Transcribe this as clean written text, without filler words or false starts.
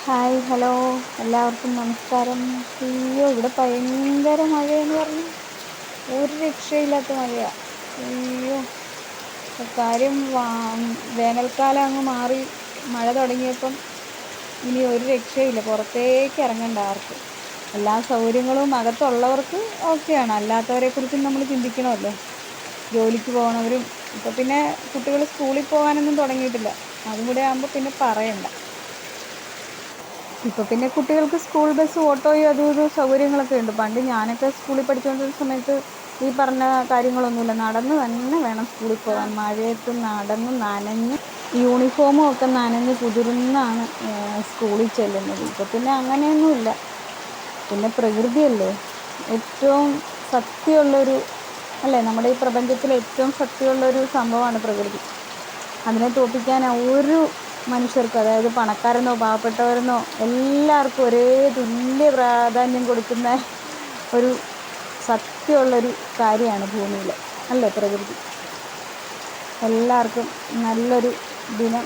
Hi hello എല്ലാവർക്കും നമസ്കാരം. അയ്യോ ഇവിടെ ഭയങ്കര മഴയെന്ന് പറഞ്ഞു, ഒരു രക്ഷയില്ലാത്ത മഴയാണ്. അയ്യോ കാര്യം വേനൽക്കാലം അങ്ങ് മാറി മഴ തുടങ്ങിയപ്പം ഇനി ഒരു രക്ഷയില്ല, പുറത്തേക്ക് ഇറങ്ങണ്ട ആർക്കും. എല്ലാ സൗകര്യങ്ങളും അകത്തുള്ളവർക്ക് ഓക്കെയാണ്, അല്ലാത്തവരെ കുറിച്ചും നമ്മൾ ചിന്തിക്കണമല്ലോ. ജോലിക്ക് പോകണവരും ഇപ്പം പിന്നെ കുട്ടികൾ സ്കൂളിൽ പോകാനൊന്നും തുടങ്ങിയിട്ടില്ല, അതും കൂടെ ആകുമ്പോൾ പിന്നെ പറയണ്ട. ഇപ്പം പിന്നെ കുട്ടികൾക്ക് സ്കൂൾ ബസ് ഓട്ടോയും അതും ഇതും സൗകര്യങ്ങളൊക്കെ ഉണ്ട്. പണ്ട് ഞാനൊക്കെ സ്കൂളിൽ പഠിച്ചുകൊണ്ടിരുന്ന സമയത്ത് ഈ പറഞ്ഞ കാര്യങ്ങളൊന്നുമില്ല, നടന്ന് തന്നെ വേണം സ്കൂളിൽ പോകാൻ. മഴയത്ത് നടന്ന് നനഞ്ഞ് യൂണിഫോമും ഒക്കെ നനഞ്ഞ് കുതിർന്നാണ് സ്കൂളിൽ ചെല്ലുന്നത്. ഇപ്പം പിന്നെ അങ്ങനെയൊന്നുമില്ല. പിന്നെ പ്രകൃതിയല്ലേ ഏറ്റവും സത്യമുള്ളൊരു, അല്ലേ, നമ്മുടെ ഈ പ്രപഞ്ചത്തിലെ ഏറ്റവും സത്യമുള്ളൊരു സംഭവമാണ് പ്രകൃതി. അതിനെ തോൽപ്പിക്കാൻ ഒരു മനുഷ്യർക്കും, അതായത് പണക്കാരെന്നോ പാവപ്പെട്ടവരെന്നോ എല്ലാവർക്കും ഒരേ തുല്യ പ്രാധാന്യം കൊടുക്കുന്ന ഒരു സത്യമുള്ളൊരു കാര്യമാണ് ഭൂമിയിൽ, അല്ലേ, പ്രകൃതി. എല്ലാവർക്കും നല്ലൊരു ദിനം